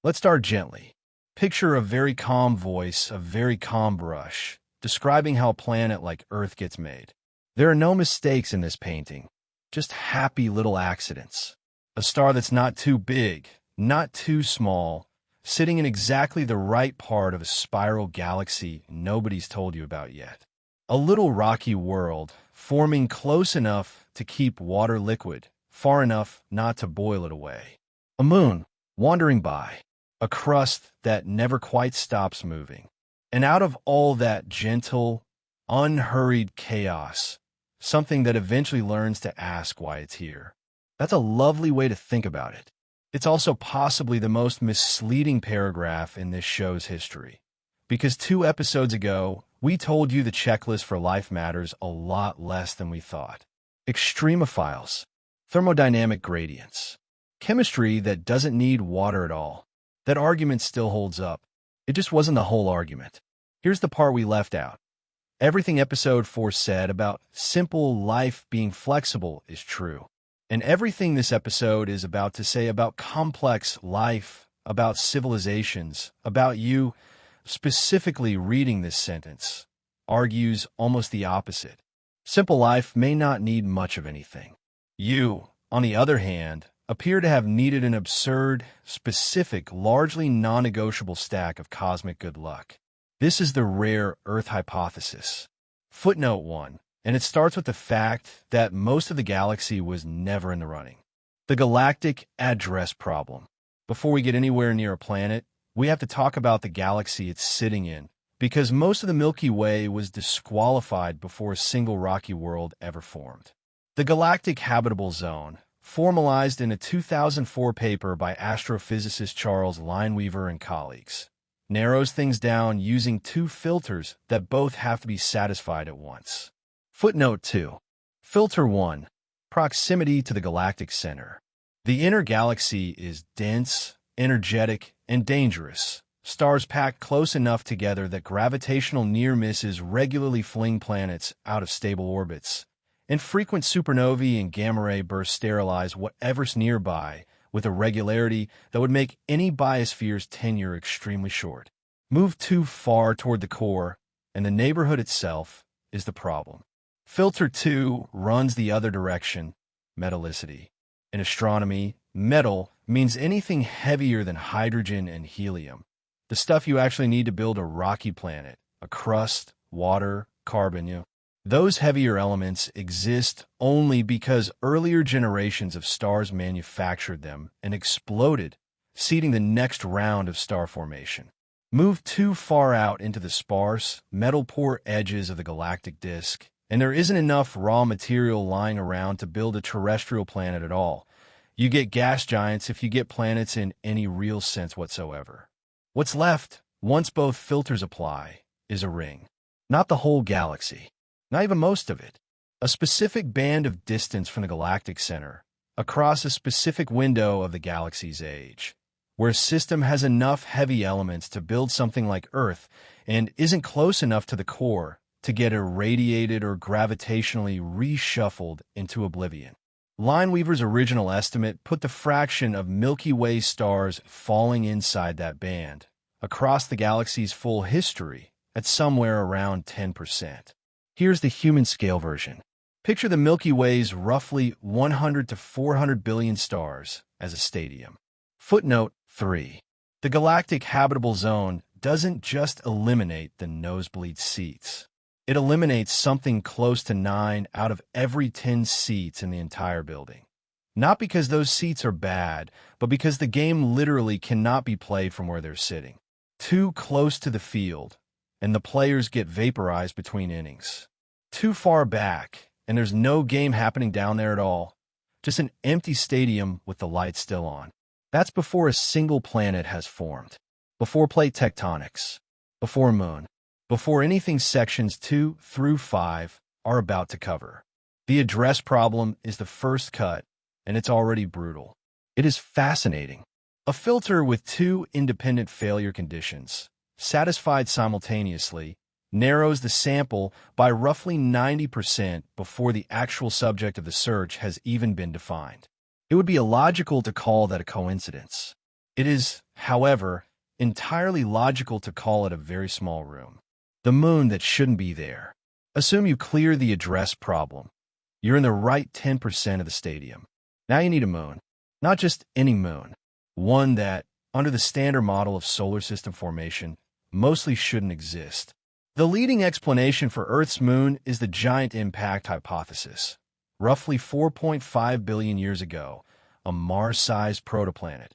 Let's start gently. Picture a very calm voice, a very calm brush, describing how a planet like Earth gets made. There are no mistakes in this painting, just happy little accidents. A star that's not too big, not too small, sitting in exactly the right part of a spiral galaxy nobody's told you about yet. A little rocky world, forming close enough to keep water liquid, far enough not to boil it away. A moon, wandering by. A crust that never quite stops moving. And out of all that gentle, unhurried chaos, something that eventually learns to ask why it's here. That's a lovely way to think about it. It's also possibly the most misleading paragraph in this show's history. Because 2 episodes ago, we told you the checklist for life matters a lot less than we thought. Extremophiles, thermodynamic gradients, chemistry that doesn't need water at all. That argument still holds up. It just wasn't the whole argument. Here's the part we left out. Everything episode 4 said about simple life being flexible is true. And everything this episode is about to say about complex life, about civilizations, about you, specifically reading this sentence, argues almost the opposite. Simple life may not need much of anything. You, on the other hand, appear to have needed an absurd, specific, largely non-negotiable stack of cosmic good luck. This is the rare Earth hypothesis. Footnote 1, and it starts with the fact that most of the galaxy was never in the running. The galactic address problem. Before we get anywhere near a planet, we have to talk about the galaxy it's sitting in, because most of the Milky Way was disqualified before a single rocky world ever formed. The galactic habitable zone, formalized in a 2004 paper by astrophysicist Charles Lineweaver and colleagues, narrows things down using 2 filters that both have to be satisfied at once. Footnote 2. Filter 1. Proximity to the galactic center. The inner galaxy is dense, energetic, and dangerous. Stars packed close enough together that gravitational near misses regularly fling planets out of stable orbits, and frequent supernovae and gamma ray bursts sterilize whatever's nearby with a regularity that would make any biosphere's tenure extremely short. Move too far toward the core, and the neighborhood itself is the problem. Filter 2 runs the other direction, metallicity. In astronomy, metal means anything heavier than hydrogen and helium, the stuff you actually need to build a rocky planet, a crust, water, carbon. Those heavier elements exist only because earlier generations of stars manufactured them and exploded, seeding the next round of star formation. Move too far out into the sparse, metal-poor edges of the galactic disk, and there isn't enough raw material lying around to build a terrestrial planet at all. You get gas giants if you get planets in any real sense whatsoever. What's left, once both filters apply, is a ring. Not the whole galaxy. Not even most of it. A specific band of distance from the galactic center, across a specific window of the galaxy's age, where a system has enough heavy elements to build something like Earth and isn't close enough to the core to get irradiated or gravitationally reshuffled into oblivion. Lineweaver's original estimate put the fraction of Milky Way stars falling inside that band, across the galaxy's full history, at somewhere around 10%. Here's the human scale version. Picture the Milky Way's roughly 100 to 400 billion stars as a stadium. Footnote 3. The galactic habitable zone doesn't just eliminate the nosebleed seats. It eliminates something close to 9 out of every 10 seats in the entire building. Not because those seats are bad, but because the game literally cannot be played from where they're sitting. Too close to the field, and the players get vaporized between innings. Too far back, and there's no game happening down there at all. Just an empty stadium with the lights still on. That's before a single planet has formed. Before plate tectonics. Before moon. Before anything sections 2 through 5 are about to cover. The address problem is the first cut, and it's already brutal. It is fascinating. A filter with 2 independent failure conditions, satisfied simultaneously, narrows the sample by roughly 90% before the actual subject of the search has even been defined. It would be illogical to call that a coincidence. It is, however, entirely logical to call it a very small room. The moon that shouldn't be there. Assume you clear the address problem. You're in the right 10% of the stadium. Now you need a moon. Not just any moon. One that, under the standard model of solar system formation, mostly shouldn't exist. The leading explanation for Earth's moon is the giant impact hypothesis. Roughly 4.5 billion years ago, a Mars-sized protoplanet,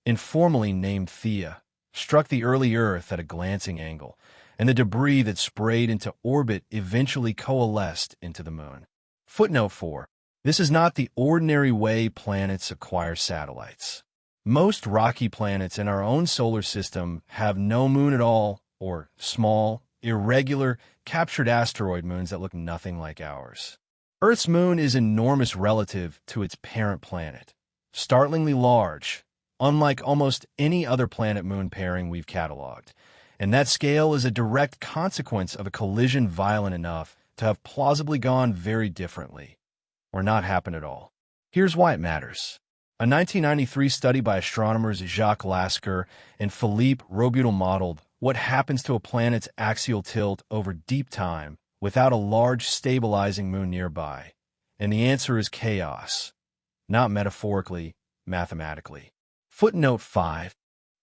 informally named Theia, struck the early Earth at a glancing angle, and the debris that sprayed into orbit eventually coalesced into the moon. Footnote 4. This is not the ordinary way planets acquire satellites. Most rocky planets in our own solar system have no moon at all, or small, irregular, captured asteroid moons that look nothing like ours. Earth's moon is enormous relative to its parent planet, startlingly large, unlike almost any other planet-moon pairing we've cataloged. And that scale is a direct consequence of a collision violent enough to have plausibly gone very differently, or not happen at all. Here's why it matters. A 1993 study by astronomers Jacques Lascar and Philippe Robutel modeled what happens to a planet's axial tilt over deep time without a large stabilizing moon nearby. And the answer is chaos. Not metaphorically, mathematically. Footnote 5.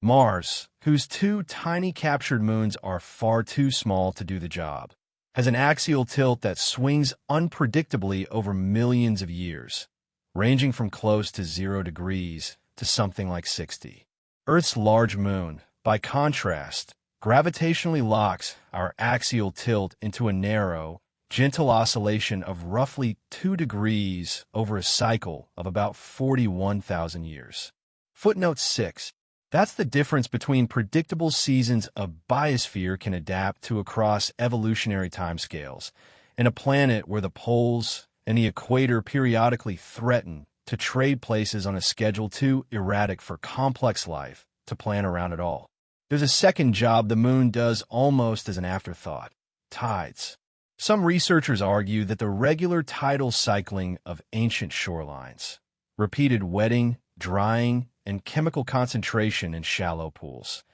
Mars, whose two tiny captured moons are far too small to do the job, has an axial tilt that swings unpredictably over millions of years, ranging from close to 0 degrees to something like 60. Earth's large moon, by contrast, gravitationally locks our axial tilt into a narrow, gentle oscillation of roughly 2 degrees over a cycle of about 41,000 years. Footnote 6. That's the difference between predictable seasons a biosphere can adapt to across evolutionary timescales, and a planet where the poles and the equator periodically threaten to trade places on a schedule too erratic for complex life to plan around at all. There's a second job the moon does almost as an afterthought: tides. Some researchers argue that the regular tidal cycling of ancient shorelines, repeated wetting, drying, and chemical concentration in shallow pools,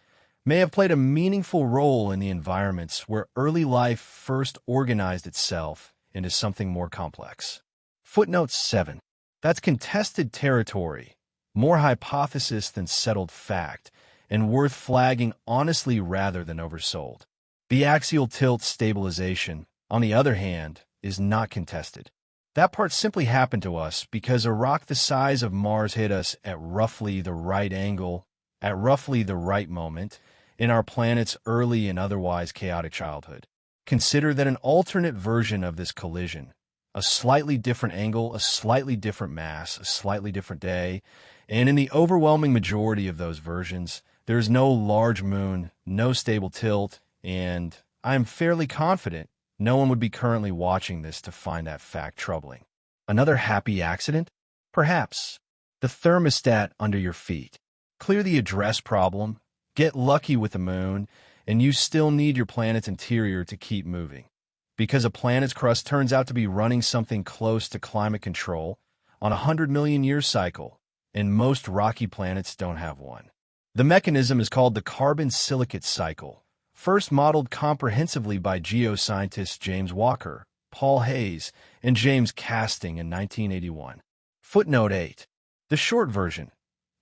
may have played a meaningful role in the environments where early life first organized itself into something more complex. Footnote 7. That's contested territory, more hypothesis than settled fact, and worth flagging honestly rather than oversold. The axial tilt stabilization, on the other hand, is not contested. That part simply happened to us because a rock the size of Mars hit us at roughly the right angle, at roughly the right moment, in our planet's early and otherwise chaotic childhood. Consider that an alternate version of this collision, a slightly different angle, a slightly different mass, a slightly different day, and in the overwhelming majority of those versions, there is no large moon, no stable tilt, and I am fairly confident no one would be currently watching this to find that fact troubling. Another happy accident? Perhaps. The thermostat under your feet. Clear the address problem, get lucky with the moon, and you still need your planet's interior to keep moving. Because a planet's crust turns out to be running something close to climate control on a 100 million year cycle, and most rocky planets don't have one. The mechanism is called the carbon silicate cycle, first modeled comprehensively by geoscientists James Walker, Paul Hayes, and James Casting in 1981. Footnote 8. The short version.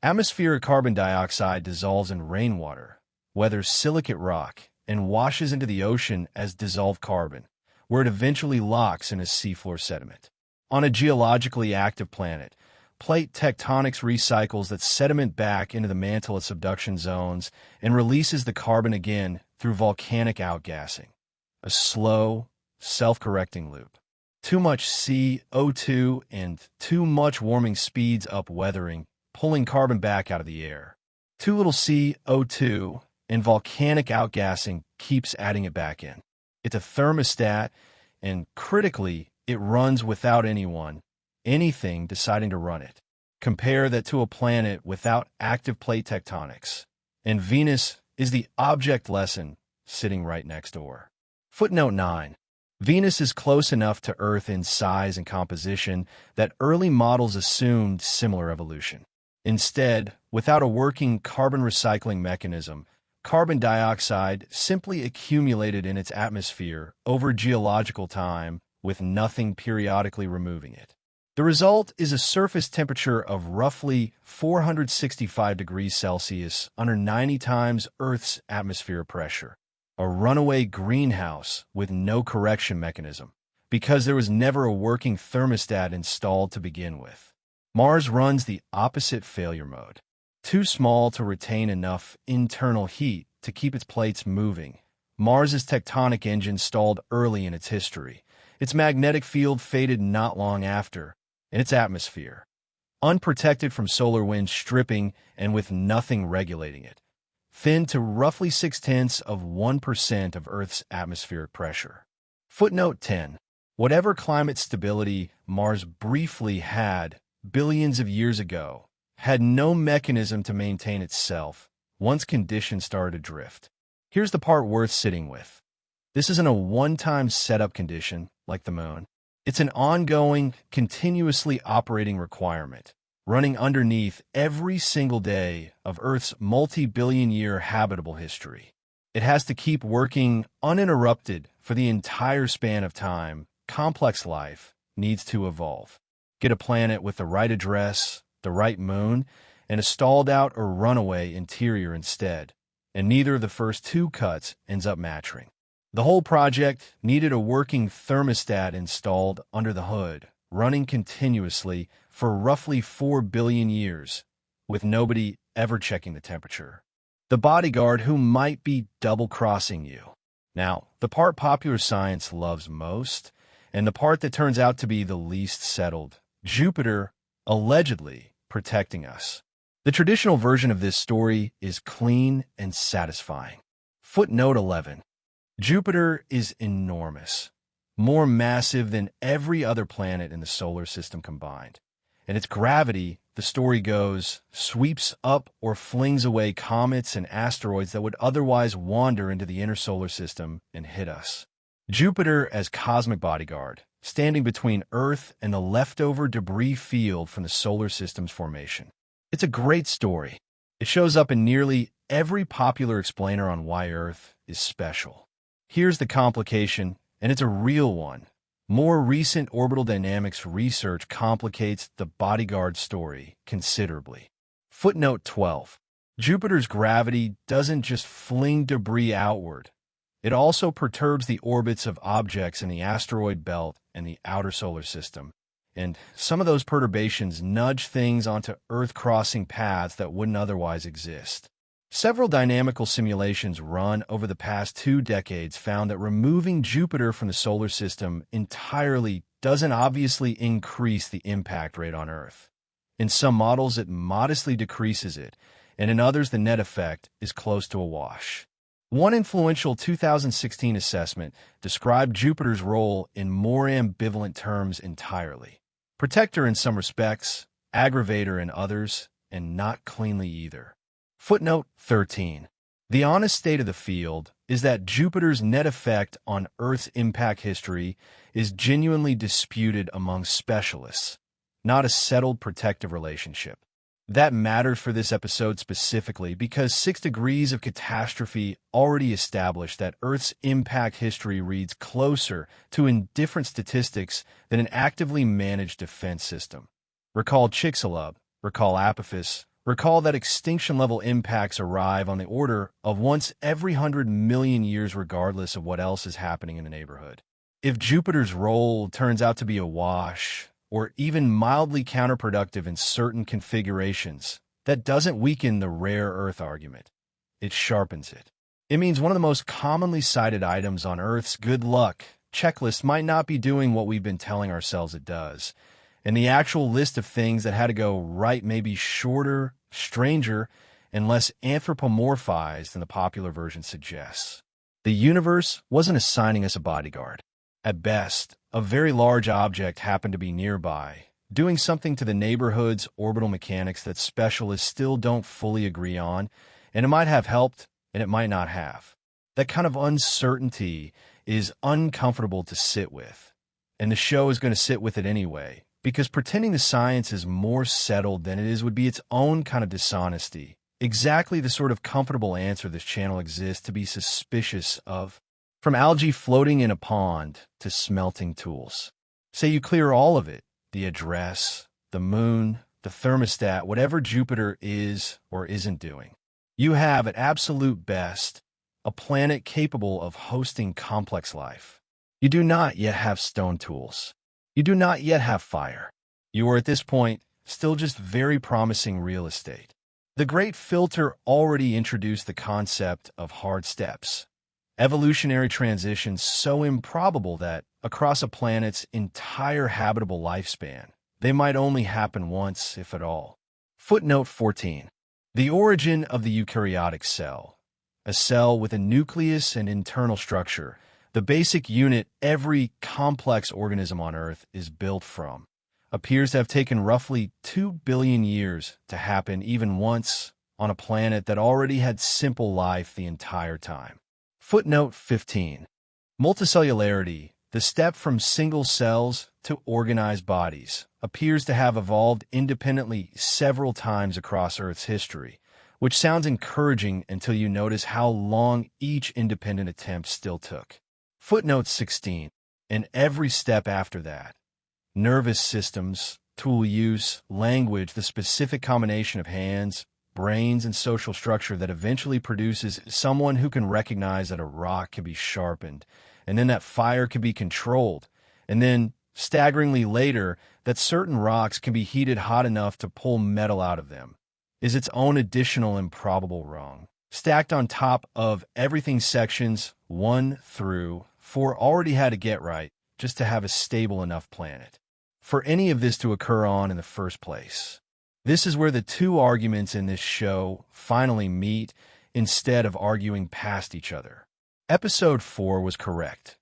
Atmospheric carbon dioxide dissolves in rainwater, weathers silicate rock, and washes into the ocean as dissolved carbon, where it eventually locks in as seafloor sediment. On a geologically active planet, plate tectonics recycles that sediment back into the mantle at subduction zones and releases the carbon again through volcanic outgassing, a slow, self-correcting loop. Too much CO2 and too much warming speeds up weathering, pulling carbon back out of the air. Too little CO2 and volcanic outgassing keeps adding it back in. It's a thermostat, and critically, it runs without anything deciding to run it. Compare that to a planet without active plate tectonics, and Venus is the object lesson sitting right next door. Footnote 9. Venus is close enough to Earth in size and composition that early models assumed similar evolution. Instead, without a working carbon recycling mechanism, carbon dioxide simply accumulated in its atmosphere over geological time with nothing periodically removing it. The result is a surface temperature of roughly 465 degrees Celsius under 90 times Earth's atmospheric pressure, a runaway greenhouse with no correction mechanism, because there was never a working thermostat installed to begin with. Mars runs the opposite failure mode. Too small to retain enough internal heat to keep its plates moving, Mars's tectonic engine stalled early in its history. Its magnetic field faded not long after, and its atmosphere, unprotected from solar wind stripping and with nothing regulating it, thinned to roughly 0.6% of Earth's atmospheric pressure. Footnote 10. Whatever climate stability Mars briefly had billions of years ago had no mechanism to maintain itself once conditions started to drift. Here's the part worth sitting with. This isn't a one-time setup condition like the Moon. It's an ongoing, continuously operating requirement, running underneath every single day of Earth's multi-billion-year habitable history. It has to keep working uninterrupted for the entire span of time. Complex life needs to evolve. Get a planet with the right address, the right moon, and a stalled-out or runaway interior instead, and neither of the first two cuts ends up matching. The whole project needed a working thermostat installed under the hood, running continuously for roughly 4 billion years, with nobody ever checking the temperature. The bodyguard who might be double-crossing you. Now, the part popular science loves most, and the part that turns out to be the least settled, Jupiter allegedly protecting us. The traditional version of this story is clean and satisfying. Footnote 11. Jupiter is enormous, more massive than every other planet in the solar system combined, and its gravity, the story goes, sweeps up or flings away comets and asteroids that would otherwise wander into the inner solar system and hit us. Jupiter as cosmic bodyguard, standing between Earth and the leftover debris field from the solar system's formation. It's a great story. It shows up in nearly every popular explainer on why Earth is special. Here's the complication, and it's a real one. More recent orbital dynamics research complicates the bodyguard story considerably. Footnote 12. Jupiter's gravity doesn't just fling debris outward. It also perturbs the orbits of objects in the asteroid belt and the outer solar system, and some of those perturbations nudge things onto Earth-crossing paths that wouldn't otherwise exist. Several dynamical simulations run over the past 2 decades found that removing Jupiter from the solar system entirely doesn't obviously increase the impact rate on Earth. In some models, it modestly decreases it, and in others, the net effect is close to a wash. One influential 2016 assessment described Jupiter's role in more ambivalent terms entirely. Protector in some respects, aggravator in others, and not cleanly either. Footnote 13. The honest state of the field is that Jupiter's net effect on Earth's impact history is genuinely disputed among specialists, not a settled protective relationship. That matters for this episode specifically because 6 degrees of catastrophe already established that Earth's impact history reads closer to indifferent statistics than an actively managed defense system. Recall Chicxulub, recall Apophis, recall that extinction-level impacts arrive on the order of once every 100 million years regardless of what else is happening in the neighborhood. If Jupiter's role turns out to be a wash, or even mildly counterproductive in certain configurations, that doesn't weaken the rare Earth argument. It sharpens it. It means one of the most commonly cited items on Earth's good luck checklist might not be doing what we've been telling ourselves it does, and the actual list of things that had to go right may be shorter, stranger, and less anthropomorphized than the popular version suggests. The universe wasn't assigning us a bodyguard. At best, a very large object happened to be nearby, doing something to the neighborhood's orbital mechanics that specialists still don't fully agree on, and it might have helped, and it might not have. That kind of uncertainty is uncomfortable to sit with, and the show is going to sit with it anyway, because pretending the science is more settled than it is would be its own kind of dishonesty. Exactly the sort of comfortable answer this channel exists to be suspicious of. From algae floating in a pond to smelting tools. Say you clear all of it, the address, the moon, the thermostat, whatever Jupiter is or isn't doing. You have, at absolute best, a planet capable of hosting complex life. You do not yet have stone tools. You do not yet have fire. You are at this point still just very promising real estate. The Great Filter already introduced the concept of hard steps. Evolutionary transitions so improbable that, across a planet's entire habitable lifespan, they might only happen once, if at all. Footnote 14. The origin of the eukaryotic cell. A cell with a nucleus and internal structure, the basic unit every complex organism on Earth is built from, appears to have taken roughly 2 billion years to happen even once on a planet that already had simple life the entire time. Footnote 15. Multicellularity, the step from single cells to organized bodies, appears to have evolved independently several times across Earth's history, which sounds encouraging until you notice how long each independent attempt still took. Footnote 16. And every step after that. Nervous systems, tool use, language, the specific combination of hands, brains, and social structure that eventually produces someone who can recognize that a rock can be sharpened, and then that fire can be controlled, and then, staggeringly later, that certain rocks can be heated hot enough to pull metal out of them, is its own additional improbable wrong, stacked on top of everything sections 1 through 4 already had to get right just to have a stable enough planet for any of this to occur on in the first place. This is where the two arguments in this show finally meet instead of arguing past each other. Episode 4 was correct.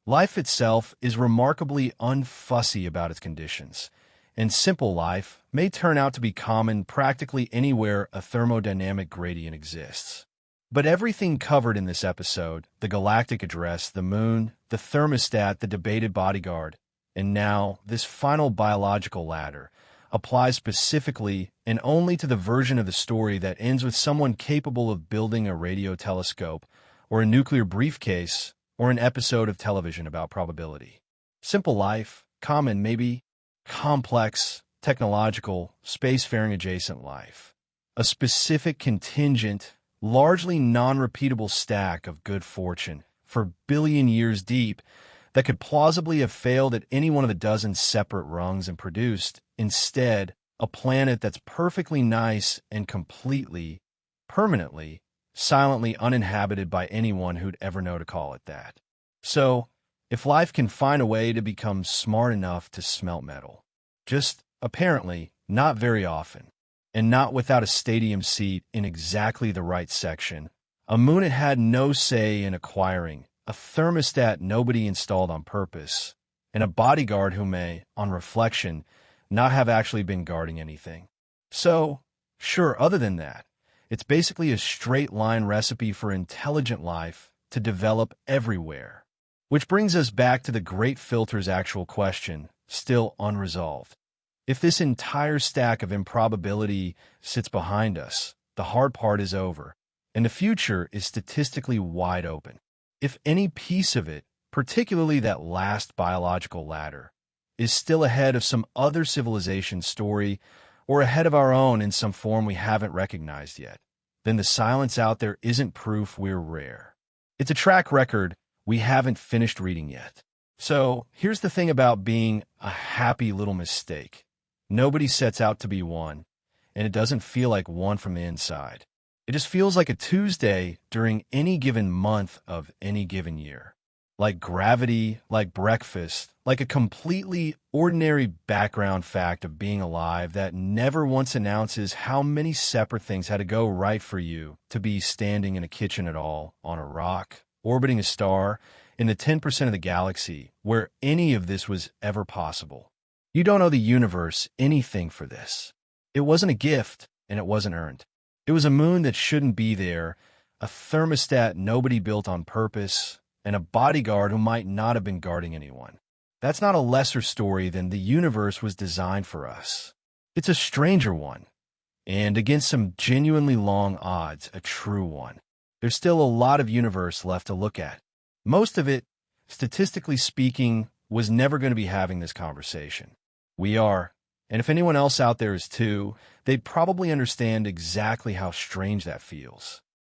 Life itself is remarkably unfussy about its conditions, and simple life may turn out to be common practically anywhere a thermodynamic gradient exists. But everything covered in this episode, the galactic address, the moon, the thermostat, the debated bodyguard, and now this final biological ladder, applies specifically and only to the version of the story that ends with someone capable of building a radio telescope or a nuclear briefcase or an episode of television about probability. Simple life, common maybe, complex, technological, spacefaring adjacent life. A specific contingent, largely non-repeatable stack of good fortune for billion years deep that could plausibly have failed at any one of the dozen separate rungs and produced, instead, a planet that's perfectly nice and completely, permanently, silently uninhabited by anyone who'd ever know to call it that. So, if life can find a way to become smart enough to smelt metal, just, apparently, not very often, and not without a stadium seat in exactly the right section, a moon it had no say in acquiring, a thermostat nobody installed on purpose, and a bodyguard who may, on reflection, not have actually been guarding anything. So, sure, other than that, it's basically a straight-line recipe for intelligent life to develop everywhere. Which brings us back to the Great Filter's actual question, still unresolved. If this entire stack of improbability sits behind us, the hard part is over, and the future is statistically wide open. If any piece of it, particularly that last biological ladder, is still ahead of some other civilization's story or ahead of our own in some form we haven't recognized yet, then the silence out there isn't proof we're rare. It's a track record we haven't finished reading yet. So here's the thing about being a happy little mistake. Nobody sets out to be one, and it doesn't feel like one from the inside. It just feels like a Tuesday during any given month of any given year. Like gravity, like breakfast, like a completely ordinary background fact of being alive that never once announces how many separate things had to go right for you to be standing in a kitchen at all, on a rock, orbiting a star, in the 10% of the galaxy where any of this was ever possible. You don't owe the universe anything for this. It wasn't a gift, and it wasn't earned. It was a moon that shouldn't be there, a thermostat nobody built on purpose, and a bodyguard who might not have been guarding anyone. That's not a lesser story than the universe was designed for us. It's a stranger one, and against some genuinely long odds, a true one. There's still a lot of universe left to look at. Most of it, statistically speaking, was never going to be having this conversation. We are, and if anyone else out there is too, they'd probably understand exactly how strange that feels.